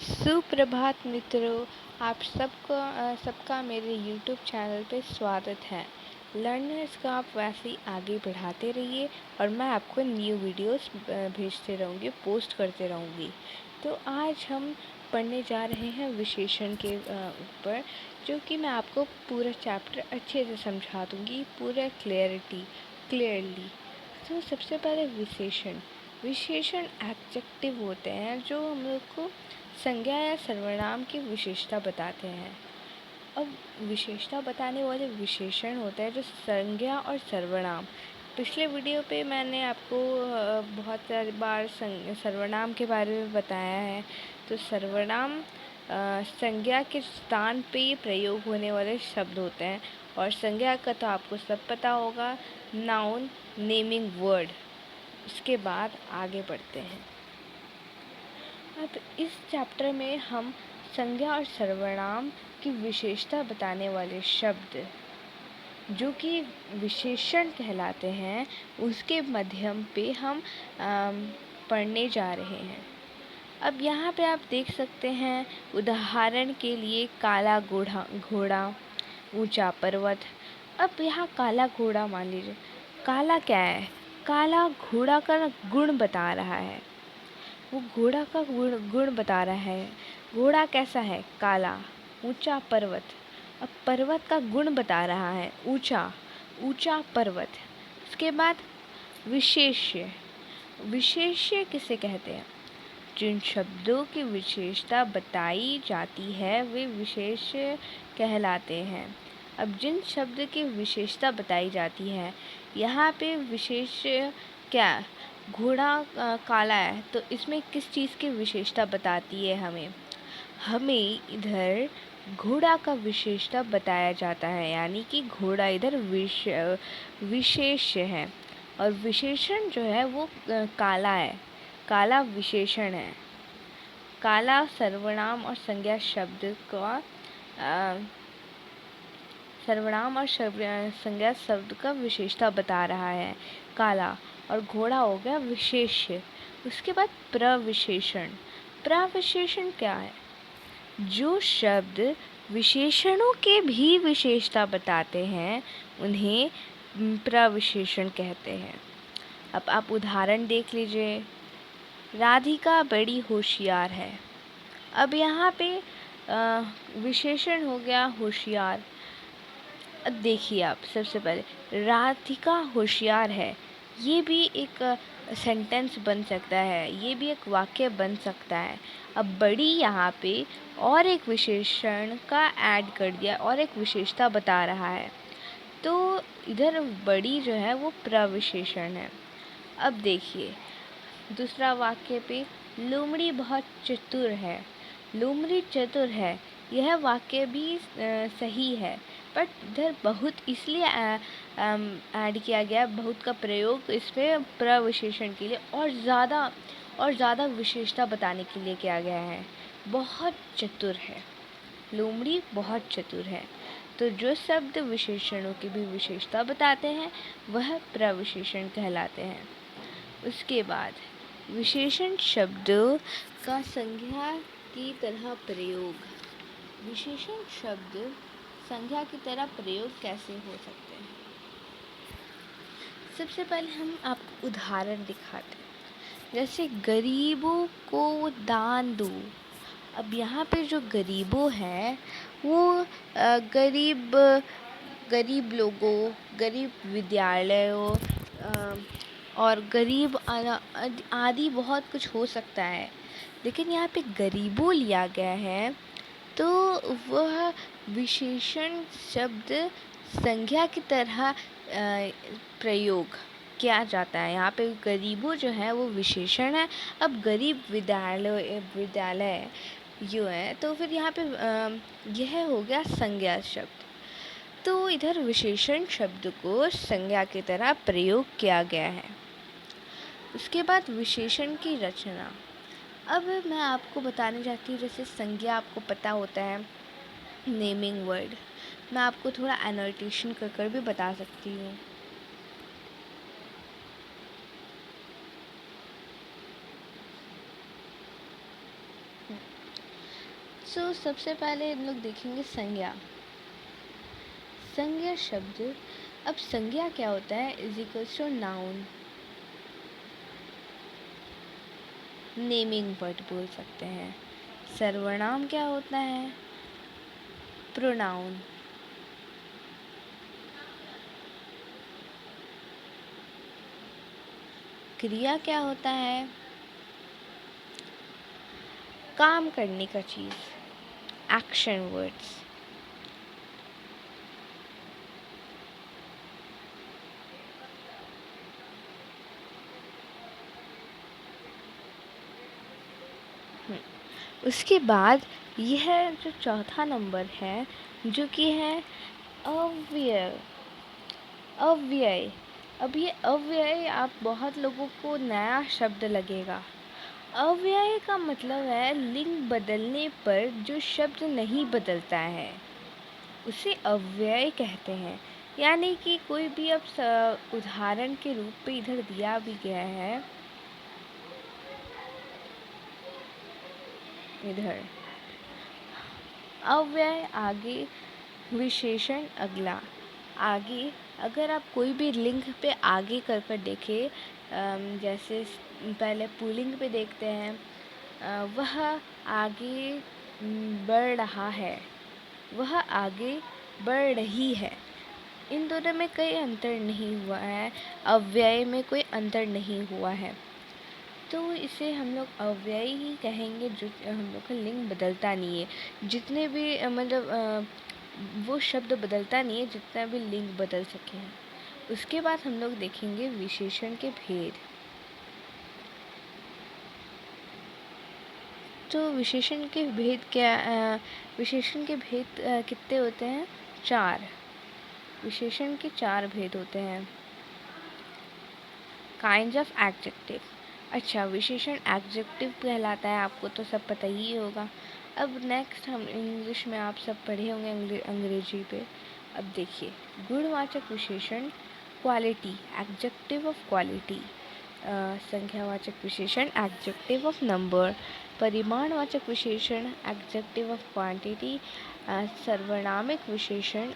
सुप्रभात मित्रों, आप सबका मेरे YouTube चैनल पे स्वागत है। लर्नर्स को आप वैसे ही आगे बढ़ाते रहिए और मैं आपको न्यू वीडियोस भेजते रहूँगी, पोस्ट करते रहूँगी। तो आज हम पढ़ने जा रहे हैं विशेषण के ऊपर, जो कि मैं आपको पूरा चैप्टर अच्छे से समझा दूँगी, पूरा क्लियरली। तो सबसे पहले विशेषण एडजेक्टिव होते हैं जो हम लोग को संज्ञा या सर्वनाम की विशेषता बताते हैं। अब विशेषता बताने वाले विशेषण होते हैं जो संज्ञा और सर्वनाम। पिछले वीडियो पे मैंने आपको बहुत सारी बार सर्वनाम के बारे में बताया है। तो सर्वनाम संज्ञा के स्थान पे प्रयोग होने वाले शब्द होते हैं, और संज्ञा का तो आपको सब पता होगा, नाउन, नेमिंग वर्ड। उसके बाद आगे बढ़ते हैं। अब इस चैप्टर में हम संज्ञा और सर्वनाम की विशेषता बताने वाले शब्द, जो कि विशेषण कहलाते हैं, उसके माध्यम पे हम पढ़ने जा रहे हैं। अब यहाँ पे आप देख सकते हैं, उदाहरण के लिए काला घोड़ा, ऊंचा पर्वत। अब यहाँ काला घोड़ा मान लीजिए, काला क्या है? काला घोड़ा का गुण बता रहा है। वो घोड़ा का गुण बता रहा है। घोड़ा कैसा है? काला। ऊंचा पर्वत, अब पर्वत का गुण बता रहा है, ऊंचा पर्वत। उसके बाद विशेष्य। विशेष्य किसे कहते हैं? जिन शब्दों की विशेषता बताई जाती है वे विशेष्य कहलाते हैं। अब जिन शब्द की विशेषता बताई जाती है, यहाँ पे विशेष्य क्या? घोड़ा काला है, तो इसमें किस चीज़ की विशेषता बताती है हमें इधर घोड़ा का विशेषता बताया जाता है, यानी कि घोड़ा इधर विशेष्य है, और विशेषण जो है वो काला है। काला विशेषण है। काला सर्वनाम और संज्ञा शब्द का सर्वनाम और संज्ञा शब्द का विशेषता बता रहा है, काला। और घोड़ा हो गया विशेष्य। उसके बाद प्रविशेषण। प्रविशेषण क्या है? जो शब्द विशेषणों के भी विशेषता बताते हैं उन्हें प्रविशेषण कहते हैं। अब आप उदाहरण देख लीजिए। राधिका बड़ी होशियार है। अब यहाँ पे विशेषण हो गया होशियार। अब देखिए, आप सबसे पहले राधिका होशियार है, ये भी एक सेंटेंस बन सकता है, ये भी एक वाक्य बन सकता है। अब बड़ी यहाँ पे और एक विशेषण का ऐड कर दिया और एक विशेषता बता रहा है, तो इधर बड़ी जो है वो प्रविशेषण है। अब देखिए दूसरा वाक्य पे, लोमड़ी बहुत चतुर है। लोमड़ी चतुर है, यह वाक्य भी सही है, बट इधर बहुत इसलिए ऐड किया गया, बहुत का प्रयोग इस पे प्रविशेषण के लिए और ज़्यादा विशेषता बताने के लिए किया गया है। बहुत चतुर है, लोमड़ी बहुत चतुर है। तो जो शब्द विशेषणों की भी विशेषता बताते हैं वह प्रविशेषण कहलाते हैं। उसके बाद विशेषण शब्दों का संज्ञा की तरह प्रयोग। विशेषण शब्द संज्ञा की तरह प्रयोग कैसे हो सकते हैं? सबसे पहले हम आपको उदाहरण दिखाते हैं, जैसे गरीबों को दान दो। अब यहाँ पे जो गरीबों है वो गरीब लोगों, गरीब विद्यालयों और गरीब आदि बहुत कुछ हो सकता है, लेकिन यहाँ पे गरीबों लिया गया है, तो वह विशेषण शब्द संज्ञा की तरह प्रयोग किया जाता है। यहाँ पे गरीबों जो है वो विशेषण है। अब गरीब विद्यालय जो है, तो फिर यहाँ पे यह हो गया संज्ञा शब्द। तो इधर विशेषण शब्द को संज्ञा की तरह प्रयोग किया गया है। उसके बाद विशेषण की रचना। अब मैं आपको बताने जाती हूँ, जैसे संज्ञा आपको पता होता है, नेमिंग वर्ड। मैं आपको थोड़ा एनोटेशन कर भी बता सकती हूँ। सबसे पहले हम लोग देखेंगे संज्ञा। संज्ञा शब्द, अब संज्ञा क्या होता है, is equals to noun, naming word बोल सकते हैं। सर्वनाम क्या होता है, प्रोनाउन। क्रिया क्या होता है, काम करने का चीज, एक्शन वर्ड्स। उसके बाद यह जो चौथा नंबर है, जो कि है अव्यय। अव्यय, अब ये अव्यय आप बहुत लोगों को नया शब्द लगेगा। अव्यय का मतलब है लिंग बदलने पर जो शब्द नहीं बदलता है, उसे अव्यय कहते हैं। यानी कि कोई भी अब उदाहरण के रूप पे इधर दिया भी गया है, इधर अव्यय आगे, विशेषण अगला। आगे अगर आप कोई भी लिंग पे आगे कर कर देखें, जैसे पहले पुल्लिंग पे देखते हैं, वह आगे बढ़ रहा है, वह आगे बढ़ रही है। इन दोनों में कोई अंतर नहीं हुआ है, अव्यय में कोई अंतर नहीं हुआ है, तो इसे हम लोग अव्यय ही कहेंगे। जो हम लोग का लिंग बदलता नहीं है, जितने भी मतलब वो शब्द बदलता नहीं है जितना भी लिंग बदल सके हैं। उसके बाद हम लोग देखेंगे विशेषण के भेद। तो विशेषण के भेद क्या, विशेषण के भेद कितने होते हैं, 4। विशेषण के 4 भेद होते हैं। Kinds of adjective. अच्छा, विशेषण एडजेक्टिव कहलाता है, आपको तो सब पता ही होगा। अब नेक्स्ट हम इंग्लिश में आप सब पढ़े होंगे अंग्रेजी पे। अब देखिए, गुणवाचक विशेषण, क्वालिटी, एडजेक्टिव ऑफ क्वालिटी। संख्यावाचक विशेषण, एडजेक्टिव ऑफ नंबर। परिमाणवाचक विशेषण, एडजेक्टिव ऑफ क्वांटिटी। सर्वनामिक विशेषण,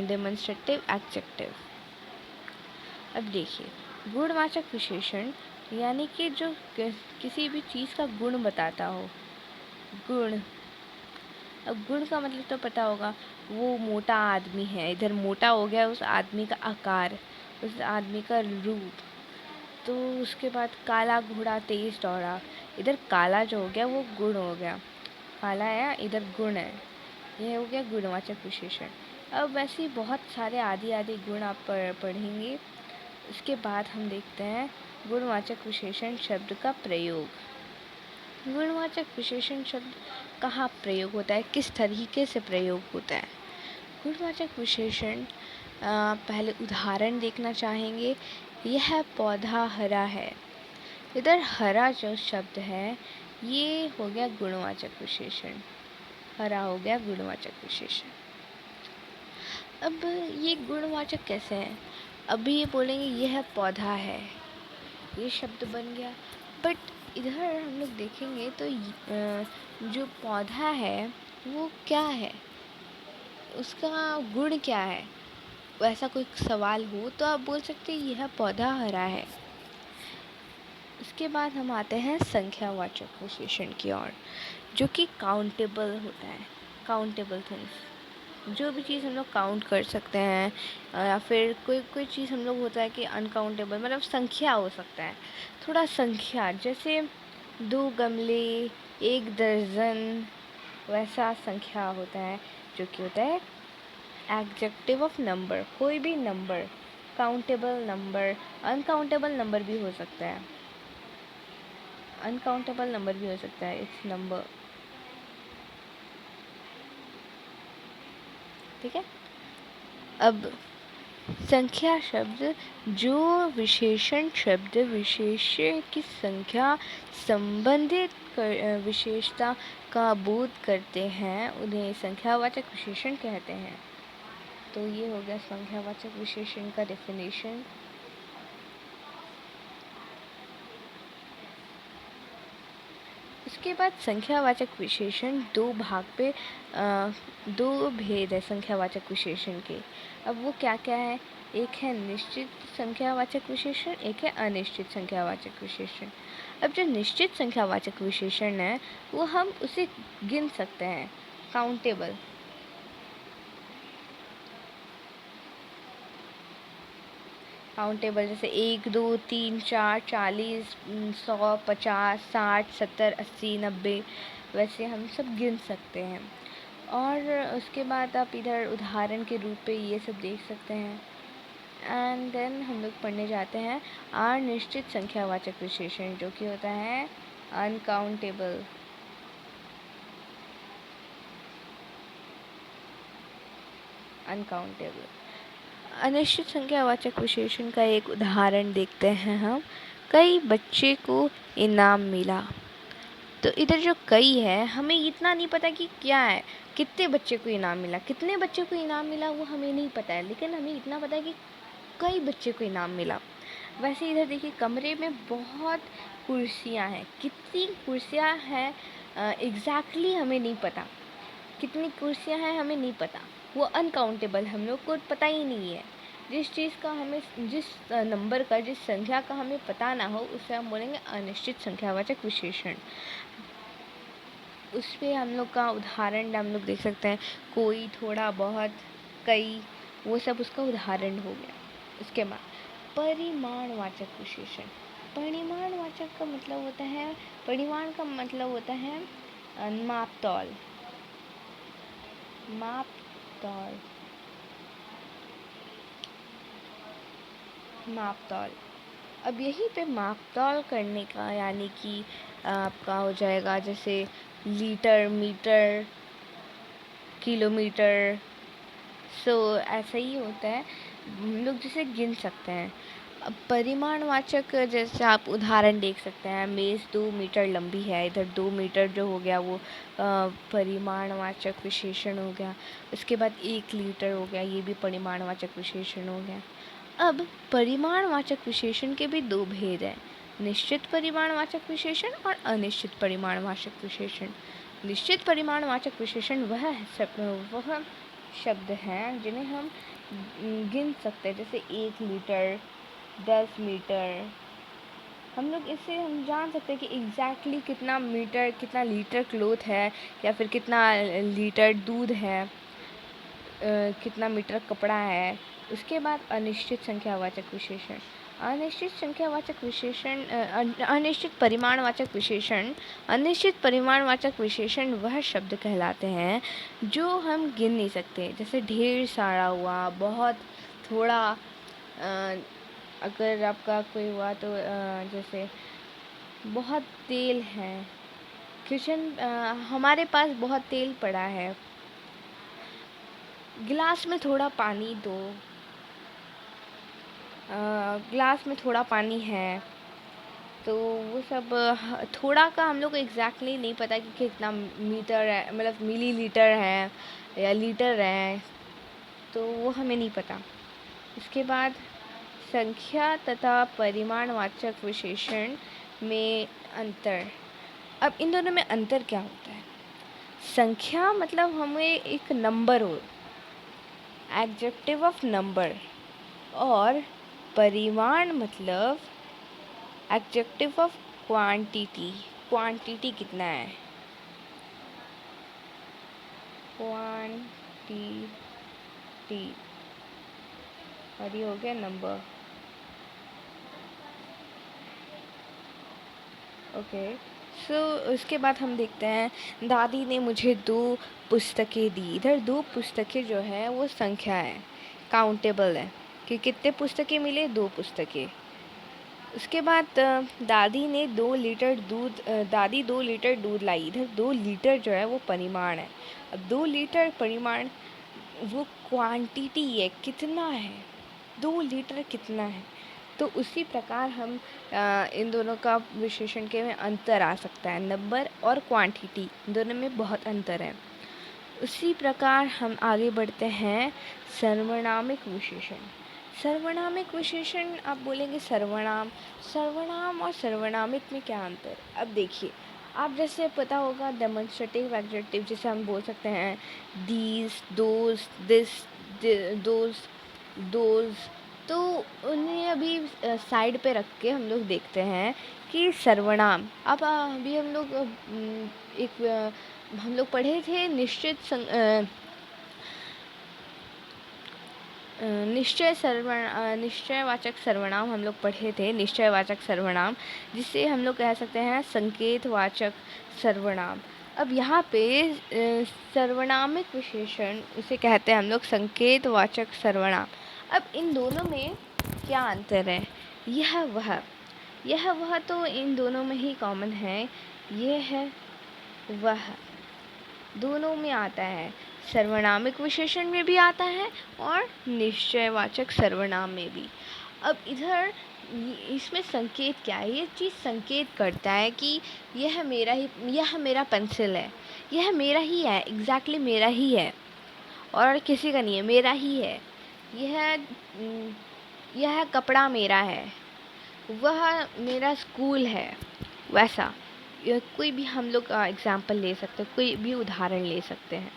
डेमोन्स्ट्रेटिव एडजेक्टिव। अब देखिए, गुणवाचक विशेषण यानी कि जो किसी भी चीज़ का गुण बताता हो। गुण, अब गुण का मतलब तो पता होगा, वो मोटा आदमी है, इधर मोटा हो गया उस आदमी का आकार, उस आदमी का रूप। तो उसके बाद काला घोड़ा तेज दौड़ा, इधर काला जो हो गया वो गुण हो गया, काला है इधर गुण है, यह हो गया गुणवाचक विशेषण। अब वैसे ही बहुत सारे आदि आदि गुण आप पढ़ेंगे। इसके बाद हम देखते हैं गुणवाचक विशेषण शब्द का प्रयोग। गुणवाचक विशेषण शब्द कहाँ प्रयोग होता है, किस तरीके से प्रयोग होता है। गुणवाचक विशेषण, पहले उदाहरण देखना चाहेंगे। यह पौधा हरा है, इधर हरा जो शब्द है ये हो गया गुणवाचक विशेषण, हरा हो गया गुणवाचक विशेषण। अब ये गुणवाचक कैसे है, अभी ये बोलेंगे यह पौधा है, ये शब्द बन गया। बट इधर हम लोग देखेंगे तो जो पौधा है वो क्या है, उसका गुण क्या है, वैसा कोई सवाल हो तो आप बोल सकते हैं यह पौधा हरा है। इसके बाद हम आते हैं संख्यावाचक विशेषण की ओर, जो कि काउंटेबल होता है। काउंटेबल थिंग्स, जो भी चीज़ हम लोग काउंट कर सकते हैं, या फिर कोई चीज़ हम लोग होता है कि अनकाउंटेबल, मतलब संख्या हो सकता है, थोड़ा संख्या, जैसे 2 गमले, 1 दर्जन, वैसा संख्या होता है, जो कि होता है एडजेक्टिव ऑफ नंबर। कोई भी number, countable number, uncountable number भी हो सकता है, अनकाउंटेबल नंबर भी हो सकता है, इट्स नंबर। ठीक है। अब संख्या शब्द, जो विशेषण शब्द विशेष्य की संख्या संबंधित विशेषता का बोध करते हैं, उन्हें संख्यावाचक विशेषण कहते हैं। तो ये हो गया संख्यावाचक विशेषण का डेफिनेशन। उसके बाद संख्यावाचक विशेषण दो भेद है संख्यावाचक विशेषण के। अब वो क्या क्या है? एक है निश्चित संख्यावाचक विशेषण, एक है अनिश्चित संख्यावाचक विशेषण। अब जो निश्चित संख्यावाचक विशेषण है वो हम उसे गिन सकते हैं, काउंटेबल। जैसे 1, 2, 3, 4, 40, 100, 50, 60, 70, 80, 90, वैसे हम सब गिन सकते हैं। और उसके बाद आप इधर उदाहरण के रूप पे ये सब देख सकते हैं। एंड देन हम लोग पढ़ने जाते हैं अनिश्चित संख्यावाचक विशेषण, जो कि होता है अनकाउंटेबल। अनिश्चित संख्यावाचक विशेषण का एक उदाहरण देखते हैं हम। कई बच्चे को इनाम मिला। तो इधर जो कई है, हमें इतना नहीं पता कि क्या है, कितने बच्चे को इनाम मिला, कितने बच्चे को इनाम मिला वो हमें नहीं पता है, लेकिन हमें इतना पता है कि कई बच्चे को इनाम मिला। वैसे इधर देखिए, कमरे में बहुत कुर्सियां हैं। कितनी कुर्सियां हैं एग्जैक्टली हमें नहीं पता। कितनी कुर्सियां हैं हमें नहीं पता, वो अनकाउंटेबल, हम लोग को पता ही नहीं है। जिस नंबर का, जिस संख्या का हमें पता ना हो, उसे हम बोलेंगे अनिश्चित संख्यावाचक विशेषण। उस पे हम लोग का उदाहरण हम लोग देख सकते हैं, कोई, थोड़ा, बहुत, कई, वो सब उसका उदाहरण हो गया। उसके बाद परिमाणवाचक विशेषण। परिमाणवाचक का मतलब होता है, परिमाण का मतलब होता है मापतौल। अब यहीं पे मापतौल करने का, यानी कि आपका हो जाएगा जैसे लीटर, मीटर, किलोमीटर। ऐसा ही होता है, हम लोग जिसे गिन सकते हैं। अब परिमाणवाचक, जैसे आप उदाहरण देख सकते हैं, मेज़ 2 मीटर लंबी है। इधर 2 मीटर जो हो गया वो परिमाणवाचक विशेषण हो गया। उसके बाद 1 लीटर हो गया, ये भी परिमाणवाचक विशेषण हो गया। अब परिमाणवाचक विशेषण के भी दो भेद हैं, निश्चित परिमाणवाचक विशेषण और अनिश्चित परिमाणवाचक विशेषण। निश्चित परिमाणवाचक विशेषण वह शब्द हैं जिन्हें हम गिन सकते हैं, जैसे 1 लीटर, 10 मीटर। हम लोग इससे हम जान सकते हैं कि एग्जैक्टली कितना मीटर, कितना लीटर क्लॉथ है, या फिर कितना लीटर दूध है, कितना मीटर कपड़ा है। उसके बाद अनिश्चित संख्यावाचक विशेषण। अनिश्चित परिमाणवाचक विशेषण। अनिश्चित परिमाणवाचक विशेषण वह शब्द कहलाते हैं जो हम गिन नहीं सकते, जैसे ढेर सारा हुआ, बहुत, थोड़ा। अगर आपका कोई हुआ तो जैसे बहुत तेल है, हमारे पास बहुत तेल पड़ा है, गिलास में थोड़ा पानी दो, ग्लास में थोड़ा पानी है। तो वो सब थोड़ा का हम लोग को एग्जैक्टली नहीं पता कि कितना मीटर है, मतलब मिलीलीटर है या लीटर है, तो वो हमें नहीं पता। उसके बाद संख्या तथा परिमाणवाचक विशेषण में अंतर। अब इन दोनों में अंतर क्या होता है? संख्या मतलब हमें एक नंबर हो, एडजेक्टिव ऑफ नंबर, और परिमाण मतलब एडजेक्टिव ऑफ क्वांटिटी। क्वांटिटी कितना है, क्वांटिटी, और ये हो गया नंबर। ओके, उसके बाद हम देखते हैं, दादी ने मुझे 2 पुस्तकें दी। इधर 2 पुस्तकें जो है वो संख्या है, काउंटेबल है कि कितने पुस्तकें मिले, 2 पुस्तकें। उसके बाद दादी 2 लीटर दूध लाई। इधर 2 लीटर जो है वो परिमाण है। अब 2 लीटर परिमाण, वो क्वांटिटी है, कितना है, 2 लीटर कितना है। तो उसी प्रकार हम इन दोनों का विशेषण के में अंतर आ सकता है, नंबर और क्वांटिटी दोनों में बहुत अंतर है। उसी प्रकार हम आगे बढ़ते हैं, सर्वनामिक विशेषण। सर्वनामिक विशेषण, आप बोलेंगे सर्वनाम और सर्वनामिक में क्या अंतर? अब देखिए, आप जैसे पता होगा डेमोन्स्ट्रेटिव एडजेक्टिव जैसे हम बोल सकते हैं these, those, this, those, those. तो उन्हें अभी साइड पे रख के हम लोग देखते हैं कि सर्वनाम। अब अभी हम लोग हम लोग पढ़े थे निश्चयवाचक सर्वनाम हम लोग पढ़े थे, निश्चयवाचक सर्वनाम, जिसे हम लोग कह सकते हैं संकेतवाचक सर्वनाम। अब यहाँ पे सर्वनामिक विशेषण उसे कहते हैं हम लोग संकेतवाचक सर्वनाम। अब इन दोनों में क्या अंतर है? यह वह तो इन दोनों में ही कॉमन है। यह है वह दोनों में आता है, सर्वनामिक विशेषण में भी आता है और निश्चयवाचक सर्वनाम में भी। अब इधर इसमें संकेत क्या है? ये चीज़ संकेत करता है कि यह मेरा पेंसिल है, यह मेरा ही है, एग्जैक्टली मेरा ही है और किसी का नहीं है, मेरा ही है। यह कपड़ा मेरा है, वह मेरा स्कूल है। वैसा कोई भी हम लोग एग्जाम्पल ले सकते हैं, कोई भी उदाहरण ले सकते हैं।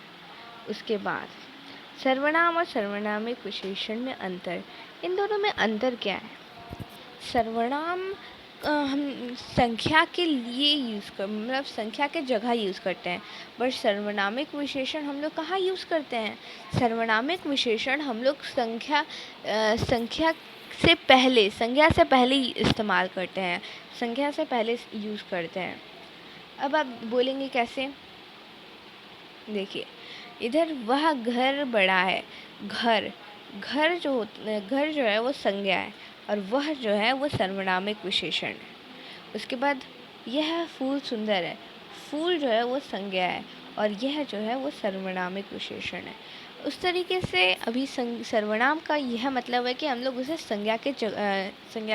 उसके बाद सर्वनाम और सर्वनामिक विशेषण में अंतर। इन दोनों में अंतर क्या है? सर्वनाम हम संख्या के लिए मतलब संख्या के जगह यूज़ करते हैं, बट सर्वनामिक विशेषण हम लोग कहाँ यूज़ करते हैं? सर्वनामिक विशेषण हम लोग संख्या से पहले इस्तेमाल करते हैं, संख्या से पहले यूज़ करते हैं। अब आप बोलेंगे कैसे? देखिए, इधर वह घर बड़ा है। घर जो है वो संज्ञा है और वह जो है वो सर्वनामिक विशेषण है। उसके बाद यह फूल सुंदर है। फूल जो है वो संज्ञा है और यह जो है वो सर्वनामिक विशेषण है। उस तरीके से अभी सर्वनाम का यह मतलब है कि हम लोग उसे संज्ञा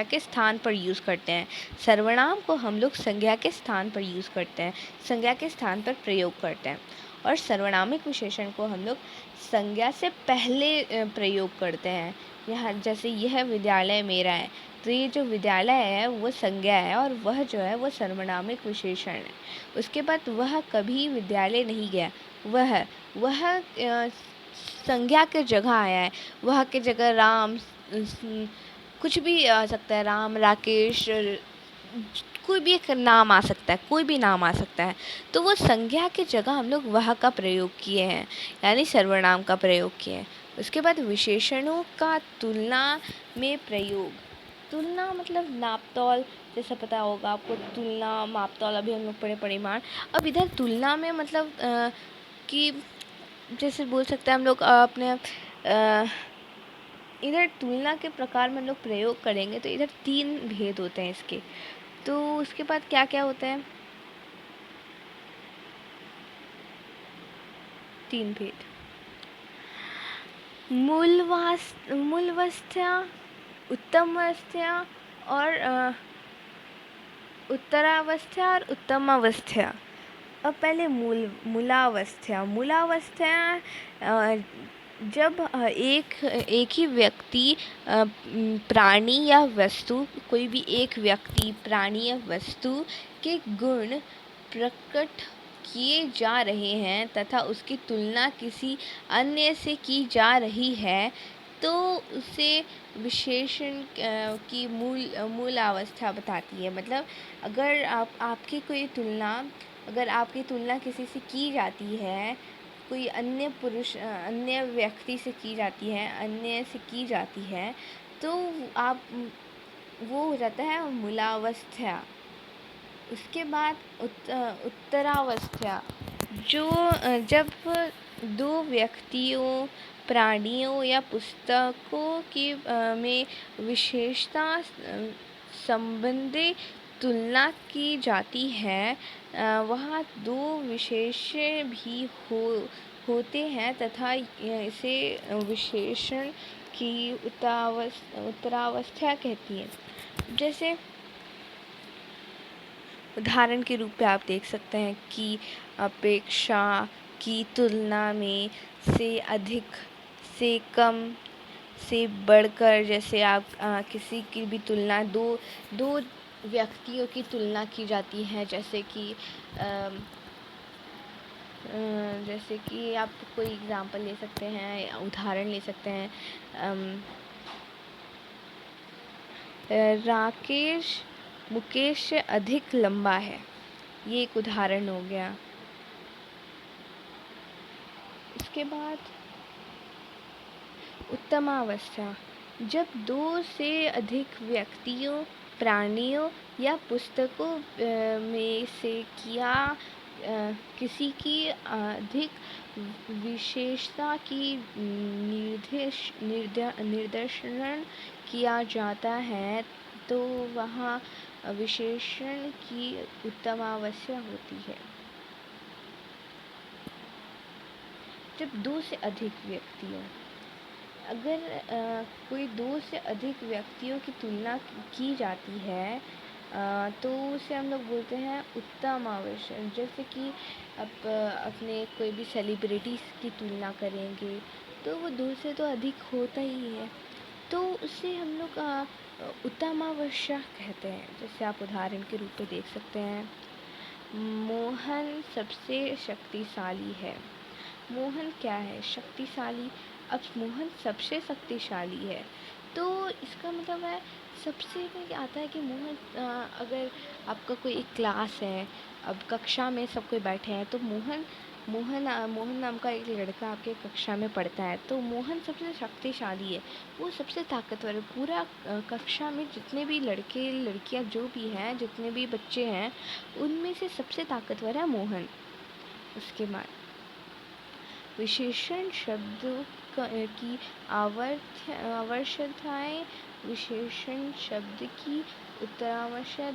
के स्थान पर यूज़ करते हैं। सर्वनाम को हम लोग संज्ञा के स्थान पर यूज़ करते हैं, संज्ञा के स्थान पर प्रयोग करते हैं। और सर्वनामिक विशेषण को हम लोग संज्ञा से पहले प्रयोग करते हैं। यहाँ जैसे यह विद्यालय मेरा है, तो ये जो विद्यालय है वो संज्ञा है और वह जो है वो सर्वनामिक विशेषण है। उसके बाद वह कभी विद्यालय नहीं गया। वह संज्ञा के जगह आया है। वह के जगह राम, कुछ भी आ सकता है, राम, राकेश, कोई भी एक नाम आ सकता है, कोई भी नाम आ सकता है। तो वो संज्ञा की जगह हम लोग वह का प्रयोग किए हैं, यानी सर्वनाम का प्रयोग किए हैं। उसके बाद विशेषणों का तुलना में प्रयोग। तुलना मतलब नापतोल, जैसा पता होगा आपको, तुलना, मापतोल अभी हम लोग पढ़े परिमाण। अब इधर तुलना में मतलब कि जैसे बोल सकते हैं हम लोग अपने इधर तुलना के प्रकार में हम लोग प्रयोग करेंगे तो इधर 3 भेद होते हैं इसके। तो उसके बाद क्या क्या होता है? 3 भेद: मूलावस्था, उत्तमावस्था और उत्तरावस्था और उत्तमावस्था। अब पहले मूलावस्था जब एक ही व्यक्ति, प्राणी या वस्तु, कोई भी एक व्यक्ति, प्राणी या वस्तु के गुण प्रकट किए जा रहे हैं तथा उसकी तुलना किसी अन्य से की जा रही है, तो उसे विशेषण की मूल अवस्था बताती है। मतलब अगर आपकी तुलना किसी से की जाती है, कोई अन्य व्यक्ति से की जाती है, अन्य से की जाती है, तो वो हो जाता है मूलावस्था। उसके बाद उत्तरावस्था, जो जब 2 व्यक्तियों, प्राणियों या पुस्तकों की में विशेषता संबंधी तुलना की जाती है, वहाँ 2 विशेष्य भी होते हैं तथा इसे विशेषण की उत्तरावस्था कहती है। जैसे उदाहरण के रूप में आप देख सकते हैं कि अपेक्षा, की तुलना में, से अधिक, से कम, से बढ़कर। जैसे आप किसी की भी तुलना दो व्यक्तियों की तुलना की जाती है, जैसे कि आप कोई एग्ज़ाम्पल ले सकते हैं या उदाहरण ले सकते हैं। अम, राकेश मुकेश से अधिक लंबा है, ये एक उदाहरण हो गया। इसके बाद उत्तमावस्था, जब दो से अधिक व्यक्तियों, प्राणियों या पुस्तकों में से किसी की अधिक विशेषता की निर्देशन किया जाता है, तो वहाँ विशेषण की उत्तमावस्था होती है। जब दो से अधिक व्यक्तियों, अगर कोई दो से अधिक व्यक्तियों की तुलना की जाती है, तो उसे हम लोग बोलते हैं उत्तम आवेशन। जैसे कि आप अपने कोई भी सेलिब्रिटीज़ की तुलना करेंगे, तो वो दो से तो अधिक होता ही है, तो उसे हम लोग उत्तम आवश्यक कहते हैं। जैसे आप उदाहरण के रूप में देख सकते हैं, मोहन सबसे शक्तिशाली है। मोहन क्या है? शक्तिशाली। अब मोहन सबसे शक्तिशाली है, तो इसका मतलब है सबसे में क्या आता है कि मोहन, अगर आपका कोई एक क्लास है, अब कक्षा में सब कोई बैठे हैं, तो मोहन नाम का एक लड़का आपके कक्षा में पढ़ता है, तो मोहन सबसे शक्तिशाली है, वो सबसे ताकतवर है। पूरा कक्षा में जितने भी लड़के लड़कियां जो भी हैं, जितने भी बच्चे हैं, उनमें से सबसे ताकतवर है मोहन। उसके बाद विशेषण शब्दों की आवश्यकताएं, विशेषण शब्द की उत्तरावश्य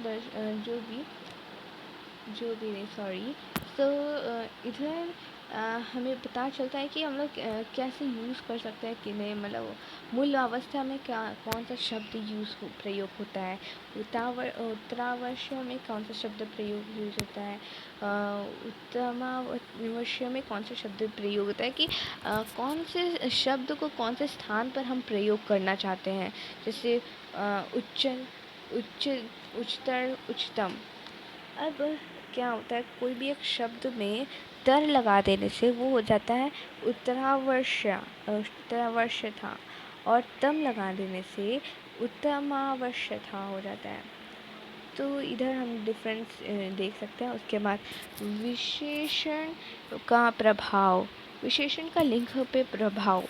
जो भी नहीं, सॉरी। तो इधर हमें पता चलता है कि हम लोग कैसे यूज़ कर सकते हैं कि नहीं, मतलब मूल अवस्था में क्या कौन सा शब्द प्रयोग होता है, उत्तरावश्य में कौन सा शब्द प्रयोग यूज़ होता है, उत्तमावश्य में कौन सा शब्द प्रयोग होता है, कि कौन से शब्द को कौन से स्थान पर हम प्रयोग करना चाहते हैं। जैसे उच्चतर, उच्चतम। अब क्या होता है, कोई भी एक शब्द में तर लगा देने से वो हो जाता है उत्तरावश्य था, और तम लगा देने से उत्तमावश्य था हो जाता है। तो इधर हम डिफरेंस देख सकते हैं। उसके बाद विशेषण का प्रभाव, विशेषण का लिंग पे प्रभाव।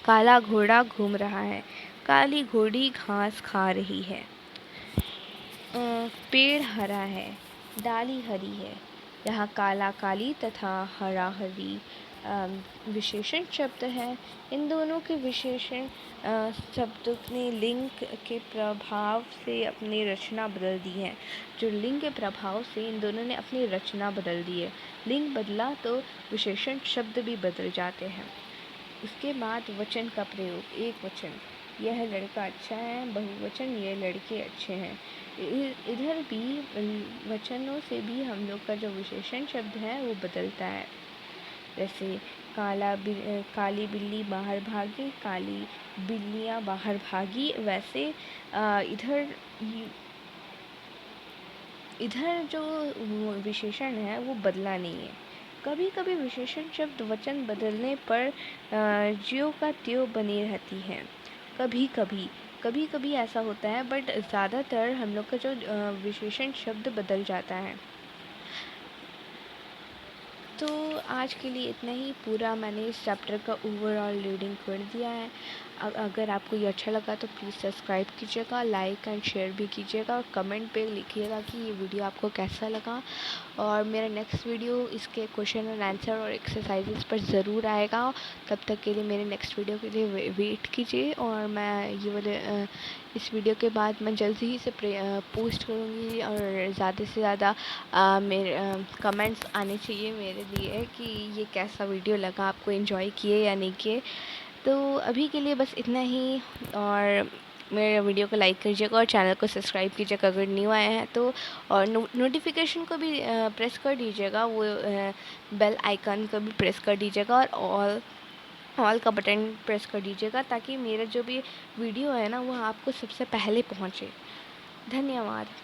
काला घोड़ा घूम रहा है, काली घोड़ी घास खा रही है। पेड़ हरा है, डाली हरी है। यहाँ काला काली तथा हरा हरी विशेषण शब्द है। इन दोनों के विशेषण शब्दों ने लिंग के प्रभाव से अपनी रचना बदल दी है। जो लिंग के प्रभाव से इन दोनों ने अपनी रचना बदल दी है। लिंग बदला तो विशेषण शब्द भी बदल जाते हैं। उसके बाद वचन का प्रयोग। एक वचन, यह लड़का अच्छा है। बहुवचन, ये लड़के अच्छे हैं। इधर भी वचनों से भी हम लोग का जो विशेषण शब्द है वो बदलता है। जैसे काली बिल्ली बाहर भागी, काली बिल्लियाँ बाहर भागी। वैसे इधर जो विशेषण है वो बदला नहीं है। कभी कभी विशेषण शब्द वचन बदलने पर ज्यों का त्यों बनी रहती हैं। कभी कभी ऐसा होता है, बट ज़्यादातर हम लोग का जो विशेषण शब्द बदल जाता है। तो आज के लिए इतना ही। पूरा मैंने इस चैप्टर का ओवरऑल रीडिंग कर दिया है। अगर आपको ये अच्छा लगा तो प्लीज़ सब्सक्राइब कीजिएगा, लाइक एंड शेयर भी कीजिएगा, और कमेंट पे लिखिएगा कि ये वीडियो आपको कैसा लगा। और मेरा नेक्स्ट वीडियो इसके क्वेश्चन एंड आंसर और एक्सरसाइजेस पर ज़रूर आएगा। तब तक के लिए मेरे नेक्स्ट वीडियो के लिए वेट कीजिए। और मैं ये वाले इस वीडियो के बाद मैं जल्दी ही से पोस्ट करूँगी, और ज़्यादा से ज़्यादा मेरे कमेंट्स आने चाहिए मेरे लिए कि ये कैसा वीडियो लगा, आपको एंजॉय किए या नहीं किए। तो अभी के लिए बस इतना ही। और मेरे वीडियो को लाइक कीजिएगा और चैनल को सब्सक्राइब कीजिएगा अगर न्यू आए हैं तो। और नोटिफिकेशन को भी प्रेस कर दीजिएगा, वो बेल आइकन को भी प्रेस कर दीजिएगा, और ऑल का बटन प्रेस कर दीजिएगा, ताकि मेरा जो भी वीडियो है ना वो आपको सबसे पहले पहुँचे। धन्यवाद।